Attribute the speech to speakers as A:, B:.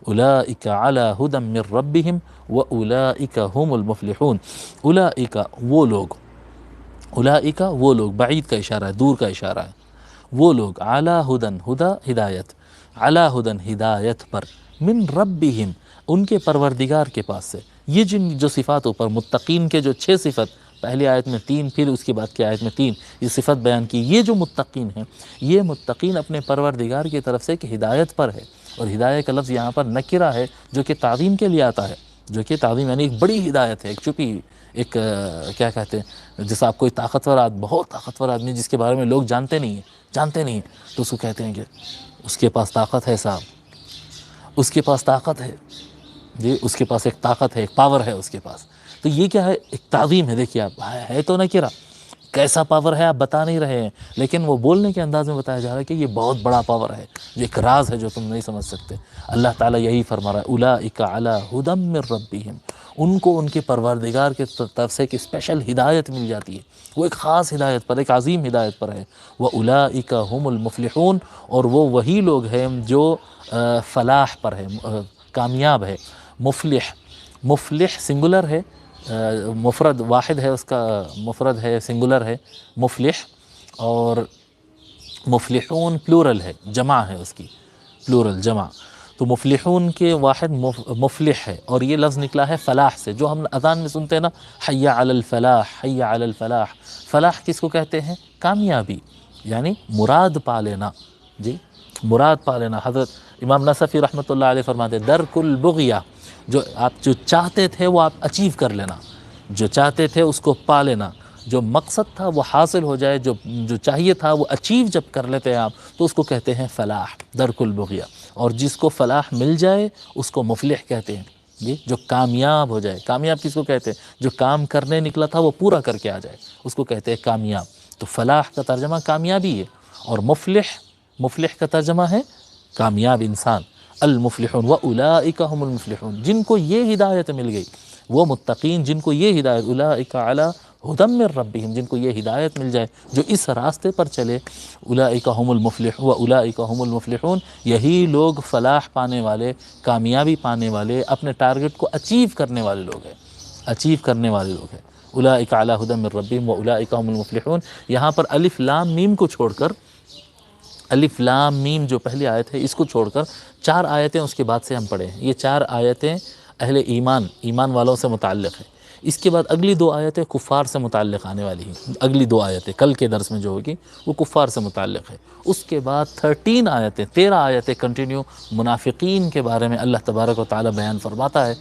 A: اولئک علی ھدی من ربہم واولئک ھم المفلحون۔ اولئک وہ لوگ، اولئک وہ لوگ، بعید کا اشارہ ہے، دور کا اشارہ ہے، وہ لوگ علی ھدن، ہدا ہدایت، علی ھدن ہدایت پر، من ربہم ان کے پروردگار کے پاس سے۔ یہ جو صفات اوپر متقین کے جو 6 صفت، پہلی آیت میں 3 پھر اس کے بعد کی آیت میں 3 یہ صفت بیان کی، یہ جو متقین ہیں یہ متقین اپنے پروردگار کی طرف سے کہ ہدایت پر ہے، اور ہدایت کا لفظ یہاں پر نکرہ ہے جو کہ تعظیم کے لیے آتا ہے، جو کہ تعظیم یعنی ایک بڑی ہدایت ہے، ایک چھپی، ایک کیا کہتے ہیں، جیسا آپ کوئی طاقتور بہت طاقتور آدمی جس کے بارے میں لوگ جانتے نہیں ہیں تو اس کو کہتے ہیں کہ اس کے پاس طاقت ہے صاحب، اس کے پاس طاقت ہے جی، اس کے پاس ایک طاقت ہے، ایک پاور ہے اس کے پاس، تو یہ کیا ہے، ایک تعظیم ہے۔ دیکھیے آپ، ہے تو نہ کرا، کیسا پاور ہے آپ بتا نہیں رہے ہیں، لیکن وہ بولنے کے انداز میں بتایا جا رہا ہے کہ یہ بہت بڑا پاور ہے، یہ ایک راز ہے جو تم نہیں سمجھ سکتے۔ اللہ تعالیٰ یہی فرما رہا ہے، اولئک علی ھدی من ربہم، ان کو ان کے پروردگار کی طرف سے ایک اسپیشل ہدایت مل جاتی ہے، وہ ایک خاص ہدایت پر، ایک عظیم ہدایت پر ہے۔ واولئک ھم المفلحون، اور وہ وہی لوگ ہیں جو فلاح پر ہے، کامیاب ہے۔ مفلح، مفلح سنگولر ہے، مفرد واحد ہے، اس کا مفرد ہے، سنگولر ہے مفلح، اور مفلحون پلورل ہے، جمع ہے اس کی، پلورل جمع، تو مفلحون کے واحد مفلح ہے، اور یہ لفظ نکلا ہے فلاح سے، جو ہم اذان میں سنتے ہیں نا، حی علی الفلاح، حی علی الفلاح، فلاح کس کو کہتے ہیں، کامیابی، یعنی مراد پا لینا، جی مراد پا لینا۔ حضرت امام نصفی رحمۃ اللہ علیہ فرماتے ہیں، درک البغیہ، جو آپ جو چاہتے تھے وہ آپ اچیو کر لینا، جو چاہتے تھے اس کو پا لینا، جو مقصد تھا وہ حاصل ہو جائے، جو چاہیے تھا وہ اچیو جب کر لیتے ہیں آپ، تو اس کو کہتے ہیں فلاح، درک البغیہ، اور جس کو فلاح مل جائے اس کو مفلح کہتے ہیں، جی جو کامیاب ہو جائے۔ کامیاب کس کو کہتے ہیں، جو کام کرنے نکلا تھا وہ پورا کر کے آ جائے، اس کو کہتے ہیں کامیاب۔ تو فلاح کا ترجمہ کامیابی ہے، اور مفلح، مفلح کا ترجمہ ہے کامیاب انسان۔ المفلحون واولئک ھم المفلحون، جن کو یہ ہدایت مل گئی، وہ متقین جن کو یہ ہدایت، اولئک علی ھدی من ربہم، جن کو یہ ہدایت مل جائے، جو اس راستے پر چلے، اولئک ھم المفلحون واولئک ھم المفلحون، یہی لوگ فلاح پانے والے، کامیابی پانے والے، اپنے ٹارگٹ کو اچیو کرنے والے لوگ ہیں، اچیو کرنے والے لوگ ہیں۔ اولئک علی ھدی من ربہم واولئک ھم المفلحون، یہاں پر الف لام میم کو چھوڑ کر، الف لام میم جو پہلی آیت ہے اس کو چھوڑ کر 4 آیتیں اس کے بعد سے ہم پڑھے ہیں، یہ 4 آیتیں اہل ایمان، ایمان والوں سے متعلق ہیں۔ اس کے بعد اگلی 2 آیتیں کفار سے متعلق آنے والی ہیں، اگلی 2 آیتیں کل کے درس میں جو ہوگی وہ کفار سے متعلق ہے۔ اس کے بعد 13 آیتیں کنٹینیو منافقین کے بارے میں اللہ تبارک و تعالی بیان فرماتا ہے۔